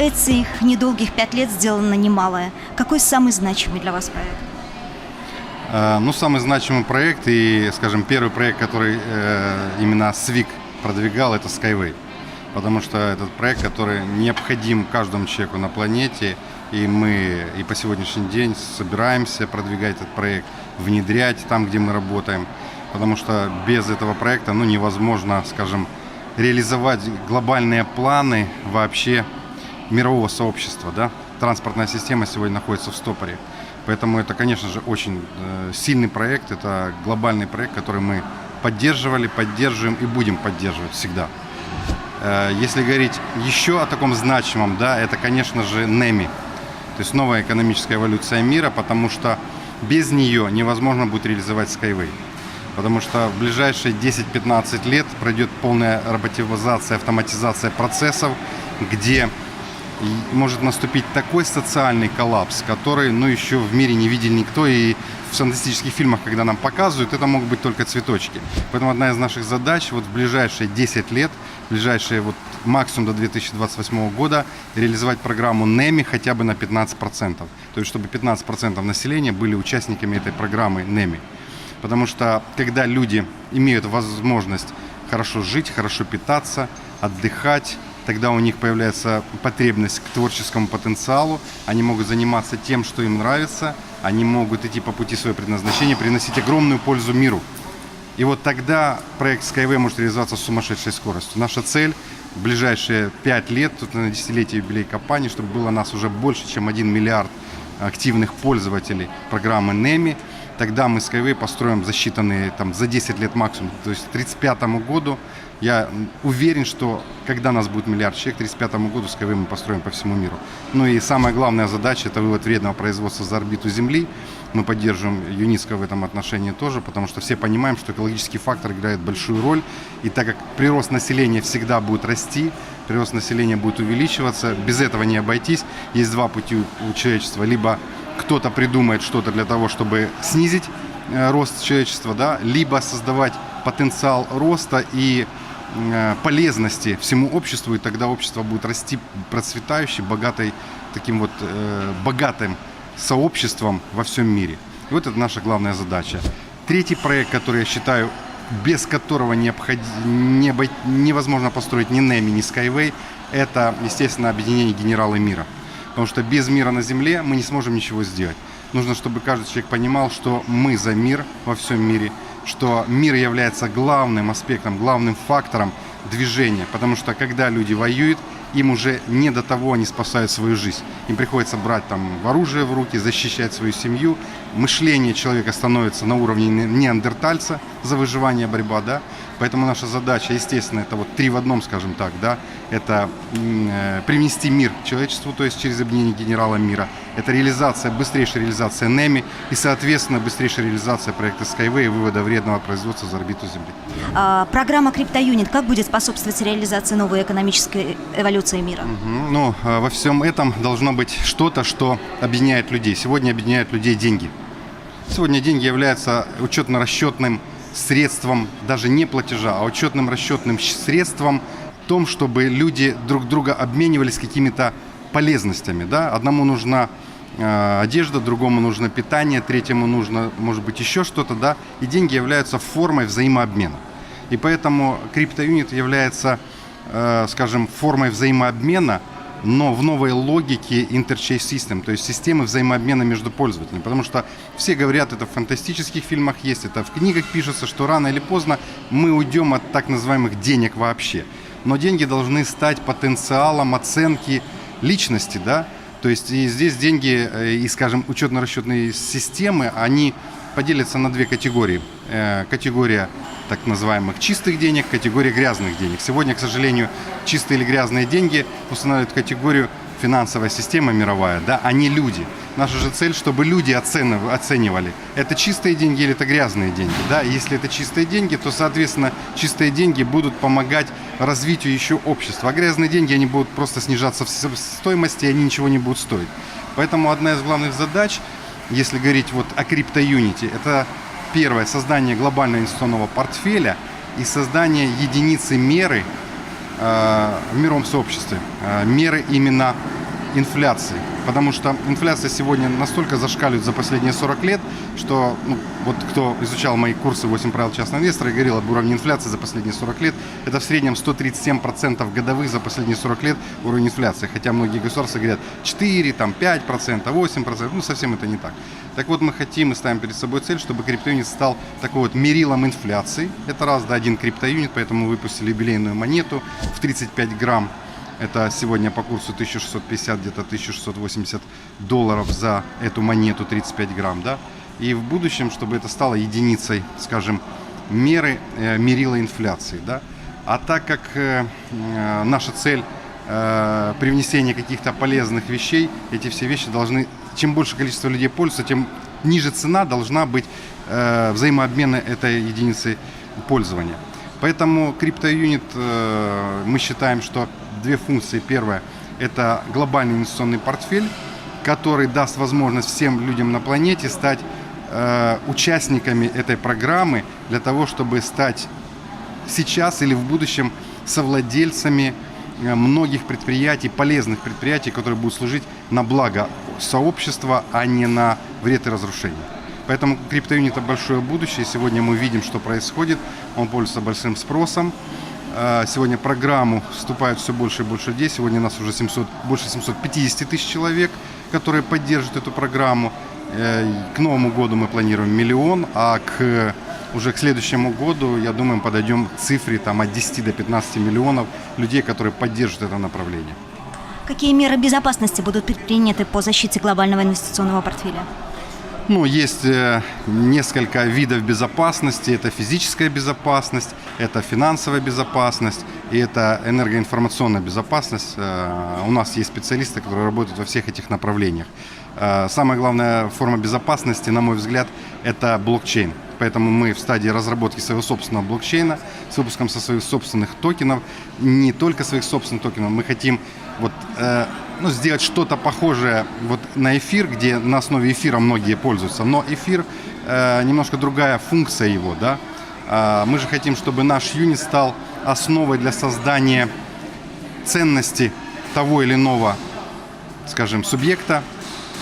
этих недолгих 5 лет сделано немалое. Какой самый значимый для вас проект? Самый значимый проект и, скажем, первый проект, который именно СВИК продвигал, это Skyway. Потому что этот проект, который необходим каждому человеку на планете, и мы и по сегодняшний день собираемся продвигать этот проект, внедрять там, где мы работаем. Потому что без этого проекта невозможно, скажем, реализовать глобальные планы вообще мирового сообщества. Да? Транспортная система сегодня находится в стопоре. Поэтому это, конечно же, очень сильный проект, это глобальный проект, который мы поддерживали, поддерживаем и будем поддерживать всегда. Если говорить еще о таком значимом, да, это, конечно же, NEMI, то есть новая экономическая эволюция мира, потому что без нее невозможно будет реализовать Skyway. Потому что в ближайшие 10-15 лет пройдет полная роботизация, автоматизация процессов, где может наступить такой социальный коллапс, который еще в мире не видел никто, и в фантастических фильмах, когда нам показывают, это могут быть только цветочки. Поэтому одна из наших задач в ближайшие 10 лет, в ближайшие максимум до 2028 года реализовать программу NEMI хотя бы на 15%. То есть чтобы 15% населения были участниками этой программы NEMI. Потому что когда люди имеют возможность хорошо жить, хорошо питаться, отдыхать, тогда у них появляется потребность к творческому потенциалу, они могут заниматься тем, что им нравится, они могут идти по пути своего предназначения, приносить огромную пользу миру. И вот тогда проект Skyway может реализоваться с сумасшедшей скоростью. Наша цель в ближайшие 5 лет, тут на десятилетие юбилей компании, чтобы было нас уже больше, чем 1 миллиард активных пользователей программы NEMI. Тогда мы Skyway построим за считанные, за 10 лет максимум, то есть к 1935 году. Я уверен, что когда нас будет миллиард человек, к 1935 году Skyway мы построим по всему миру. И самая главная задача – это вывод вредного производства за орбиту Земли. Мы поддерживаем ЮНЕСКО в этом отношении тоже, потому что все понимаем, что экологический фактор играет большую роль. И так как прирост населения всегда будет расти, прирост населения будет увеличиваться, без этого не обойтись. Есть два пути у человечества. Либо кто-то придумает что-то для того, чтобы снизить рост человечества, да, либо создавать потенциал роста и полезности всему обществу, и тогда общество будет расти процветающим, богатым сообществом во всем мире. И вот это наша главная задача. Третий проект, который я считаю, без которого невозможно построить ни NEMI, ни Skyway, это, естественно, объединение генерала мира. Потому что без мира на Земле мы не сможем ничего сделать. Нужно, чтобы каждый человек понимал, что мы за мир во всем мире, что мир является главным аспектом, главным фактором движения. Потому что когда люди воюют, им уже не до того, они спасают свою жизнь. Им приходится брать оружие в руки, защищать свою семью. Мышление человека становится на уровне неандертальца, за выживание борьба, да. Поэтому наша задача, естественно, это 3 в 1, скажем так, да. Это привнести мир человечеству, то есть через объединение генерала мира. Это быстрейшая реализация NEMI и, соответственно, быстрейшая реализация проекта Skyway и вывода вредного производства за орбиту Земли. Программа CryptoUnit как будет способствовать реализации новой экономической эволюции мира? Во всем этом должно быть что-то, что объединяет людей. Сегодня объединяют людей деньги. Сегодня деньги являются учетно-расчетным средством, даже не платежа, а учетным расчетным средством в том, чтобы люди друг друга обменивались какими-то полезностями. Да? Одному нужна одежда, другому нужно питание, третьему нужно, может быть, еще что-то. Да? И деньги являются формой взаимообмена. И поэтому CryptoUnit является, скажем, формой взаимообмена, но в новой логике Interchange System, то есть системы взаимообмена между пользователями. Потому что все говорят, это в фантастических фильмах есть, это в книгах пишется, что рано или поздно мы уйдем от так называемых денег вообще. Но деньги должны стать потенциалом оценки личности, да? То есть и здесь деньги и, скажем, учетно-расчетные системы, они поделятся на 2 категории. Категория так называемых чистых денег, категория грязных денег. Сегодня, к сожалению, чистые или грязные деньги устанавливают категорию финансовая система мировая, да, а не люди. Наша же цель, чтобы люди оценивали, это чистые деньги или это грязные деньги. Да? Если это чистые деньги, то, соответственно, чистые деньги будут помогать развитию еще общества. А грязные деньги, они будут просто снижаться в стоимости, и они ничего не будут стоить. Поэтому одна из главных задач, если говорить о CryptoUnit, это первое – создание глобального инвестиционного портфеля и создание единицы меры в мировом сообществе меры именно инфляции. Потому что инфляция сегодня настолько зашкаливает за последние 40 лет, что вот кто изучал мои курсы «8 правил частного инвестора» и говорил об уровне инфляции за последние 40 лет, это в среднем 137% годовых за последние 40 лет уровень инфляции. Хотя многие государства говорят 4, 5%, 8%, совсем это не так. Так вот, мы хотим и ставим перед собой цель, чтобы криптоюнит стал такой вот мерилом инфляции. Это раз, да, один криптоюнит, поэтому мы выпустили юбилейную монету в 35 грамм. Это сегодня по курсу 1650, где-то $1680 за эту монету 35 грамм, да. И в будущем, чтобы это стало единицей, скажем, мерила инфляции, да. А так как наша цель привнесение каких-то полезных вещей, эти все вещи должны, чем больше количество людей пользуются, тем ниже цена должна быть взаимообмена этой единицей пользования. Поэтому криптоюнит, мы считаем, что две функции. Первая – это глобальный инвестиционный портфель, который даст возможность всем людям на планете стать участниками этой программы для того, чтобы стать сейчас или в будущем совладельцами многих предприятий, полезных предприятий, которые будут служить на благо сообщества, а не на вред и разрушение. Поэтому криптоюнит – это большое будущее. Сегодня мы видим, что происходит. Он пользуется большим спросом. Сегодня в программу вступают все больше и больше людей. Сегодня у нас уже больше 750 тысяч человек, которые поддерживают эту программу. К Новому году мы планируем 1 миллион, а уже к следующему году, я думаю, мы подойдем к цифре от 10 до 15 миллионов людей, которые поддерживают это направление. Какие меры безопасности будут предприняты по защите глобального инвестиционного портфеля? Есть несколько видов безопасности. Это физическая безопасность, это финансовая безопасность и это энергоинформационная безопасность. У нас есть специалисты, которые работают во всех этих направлениях. Самая главная форма безопасности, на мой взгляд, это блокчейн. Поэтому мы в стадии разработки своего собственного блокчейна с выпуском своих собственных токенов. Не только своих собственных токенов, мы хотим сделать что-то похожее на эфир, где на основе эфира многие пользуются. Но эфир немножко другая функция его, да. Мы же хотим, чтобы наш юнит стал основой для создания ценности того или иного, скажем, субъекта,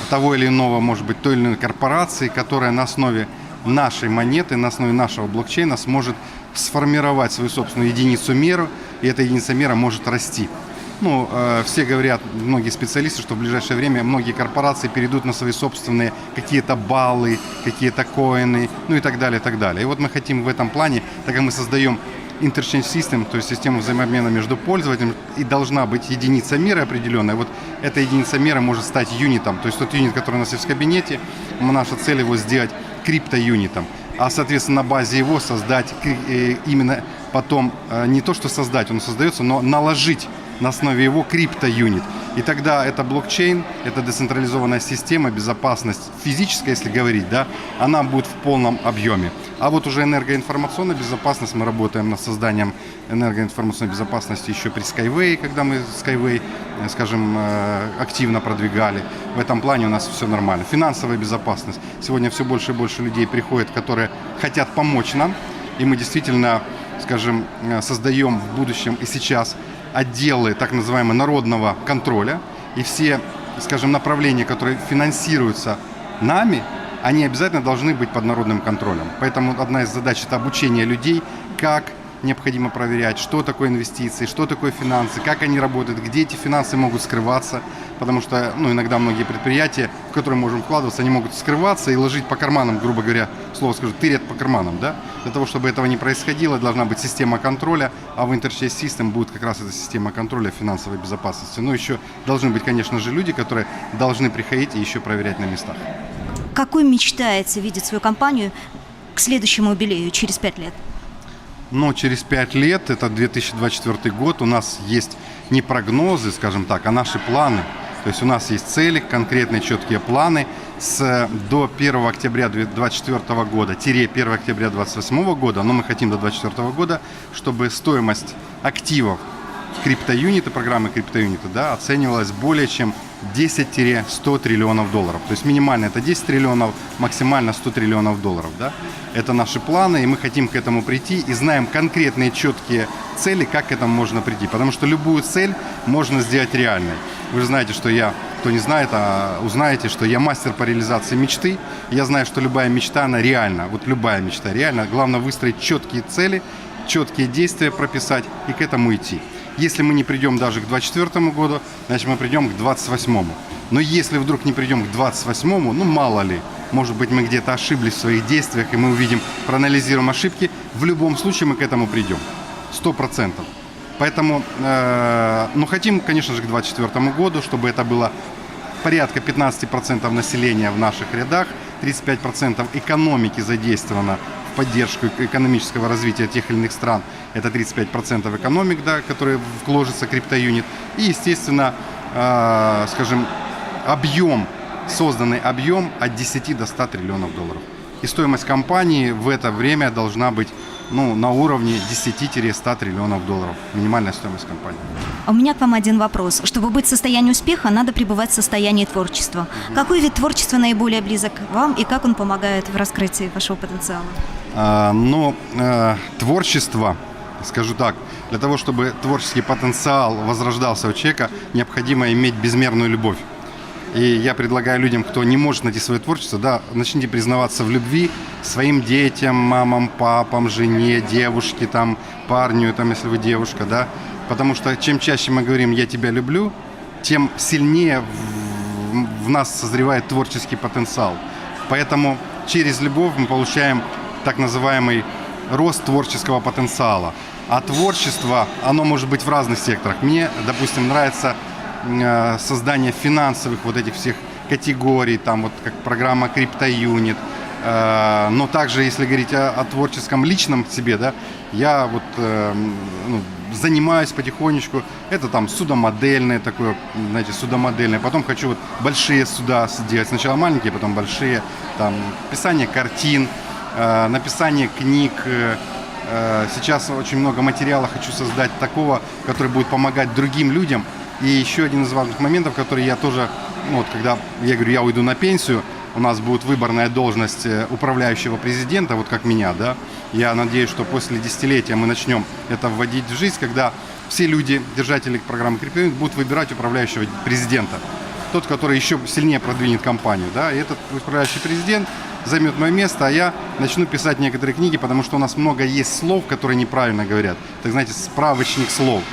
того или иного, может быть, той или иной корпорации, которая на основе нашей монеты, на основе нашего блокчейна сможет сформировать свою собственную единицу меры, и эта единица мера может расти. Все говорят, многие специалисты, что в ближайшее время многие корпорации перейдут на свои собственные какие-то баллы, какие-то коины, и так далее, и так далее. И вот мы хотим в этом плане, так как мы создаем interchange system, то есть систему взаимообмена между пользователями, и должна быть единица меры определенная. Вот эта единица меры может стать юнитом. То есть тот юнит, который у нас есть в кабинете, наша цель его сделать криптоюнитом. А, соответственно, на базе его создать именно потом, не то что создать, он создается, но наложить на основе его криптоюнит. И тогда это блокчейн, это децентрализованная система, безопасность физическая, если говорить, да, она будет в полном объеме. А вот уже энергоинформационная безопасность, мы работаем над созданием энергоинформационной безопасности еще при Skyway, когда мы Skyway, скажем, активно продвигали. В этом плане у нас все нормально. Финансовая безопасность. Сегодня все больше и больше людей приходят, которые хотят помочь нам, и мы действительно, скажем, создаем в будущем и сейчас отделы так называемого народного контроля, и все, скажем, направления, которые финансируются нами, они обязательно должны быть под народным контролем. Поэтому одна из задач – это обучение людей, как необходимо проверять, что такое инвестиции, что такое финансы, как они работают, где эти финансы могут скрываться. Потому что иногда многие предприятия, в которые мы можем вкладываться, они могут скрываться и ложить по карманам, грубо говоря, слово скажу, тырят по карманам. Да? Для того, чтобы этого не происходило, должна быть система контроля, а в Interchain System будет как раз эта система контроля финансовой безопасности. Но еще должны быть, конечно же, люди, которые должны приходить и еще проверять на местах. Какой мечтаете видеть свою компанию к следующему юбилею через 5 лет? Через 5 лет, это 2024 год, у нас есть не прогнозы, скажем так, а наши планы. То есть у нас есть цели, конкретные четкие планы до 1 октября 2024 года, 1 октября 2028 года, но мы хотим до 2024 года, чтобы стоимость активов криптоюниты, программы криптоюниты, да, оценивалась более чем 10-100 триллионов долларов. То есть минимально это 10 триллионов, максимально 100 триллионов долларов. Да? Это наши планы, и мы хотим к этому прийти и знаем конкретные четкие цели, как к этому можно прийти. Потому что любую цель можно сделать реальной. Вы же знаете, что я, кто не знает, узнаете, что я мастер по реализации мечты. Я знаю, что любая мечта, она реальна. Вот любая мечта реальна. Главное выстроить четкие цели, четкие действия прописать и к этому идти. Если мы не придем даже к 2024 году, значит мы придем к 2028. Но если вдруг не придем к 2028, ну мало ли, может быть мы где-то ошиблись в своих действиях, и мы увидим, проанализируем ошибки, в любом случае мы к этому придем. 100%. Поэтому, хотим, конечно же, к 2024 году, чтобы это было порядка 15% населения в наших рядах, 35% экономики задействовано в поддержку экономического развития тех или иных стран. Это 35% экономик, да, которые вложится криптоюнит. И, естественно, созданный объем от 10 до 100 триллионов долларов. И стоимость компании в это время должна быть на уровне 10-100 триллионов долларов. Минимальная стоимость компании. А у меня к вам один вопрос. Чтобы быть в состоянии успеха, надо пребывать в состоянии творчества. Какой вид творчества наиболее близок к вам и как он помогает в раскрытии вашего потенциала? Творчество, скажу так, для того, чтобы творческий потенциал возрождался у человека, необходимо иметь безмерную любовь. И я предлагаю людям, кто не может найти свое творчество, да, начните признаваться в любви своим детям, мамам, папам, жене, девушке, там, парню, там, если вы девушка, да. Потому что чем чаще мы говорим «я тебя люблю», тем сильнее в нас созревает творческий потенциал. Поэтому через любовь мы получаем так называемый рост творческого потенциала. А творчество, оно может быть в разных секторах. Мне, допустим, нравится создание финансовых вот этих всех категорий, там вот как программа CryptoUnit. Но также, если говорить о творческом личном себе, да, я вот занимаюсь потихонечку. Это там судомодельное такое, знаете, судомодельное. Потом хочу вот большие суда сделать. Сначала маленькие, потом большие. Там писание картин, написание книг. Сейчас очень много материала хочу создать такого, который будет помогать другим людям. И еще один из важных моментов, который я тоже, когда я говорю, я уйду на пенсию, у нас будет выборная должность управляющего президента, вот как меня, да. Я надеюсь, что после десятилетия мы начнем это вводить в жизнь, когда все люди, держатели программы CryptoUnit, будут выбирать управляющего президента. Тот, который еще сильнее продвинет компанию, да. И этот управляющий президент займет мое место, а я начну писать некоторые книги, потому что у нас много есть слов, которые неправильно говорят. Так, знаете, справочник слов,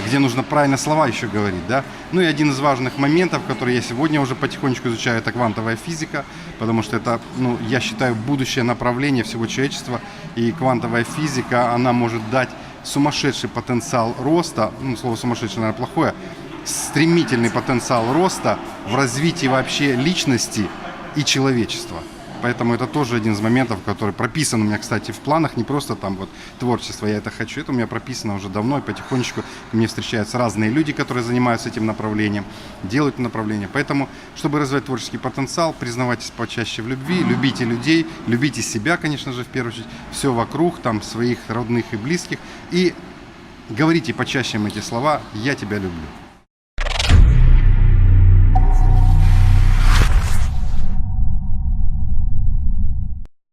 где нужно правильно слова еще говорить, да. Ну и один из важных моментов, который я сегодня уже потихонечку изучаю, это квантовая физика, потому что это, я считаю, будущее направление всего человечества, и квантовая физика, она может дать сумасшедший потенциал роста, слово сумасшедший, наверное, плохое, стремительный потенциал роста в развитии вообще личности и человечества. Поэтому это тоже один из моментов, который прописан у меня, кстати, в планах, не просто там вот творчество, я это хочу, это у меня прописано уже давно, и потихонечку ко мне встречаются разные люди, которые занимаются этим направлением, делают направление. Поэтому, чтобы развивать творческий потенциал, признавайтесь почаще в любви, любите людей, любите себя, конечно же, в первую очередь, все вокруг, там, своих родных и близких, и говорите почаще им эти слова «я тебя люблю».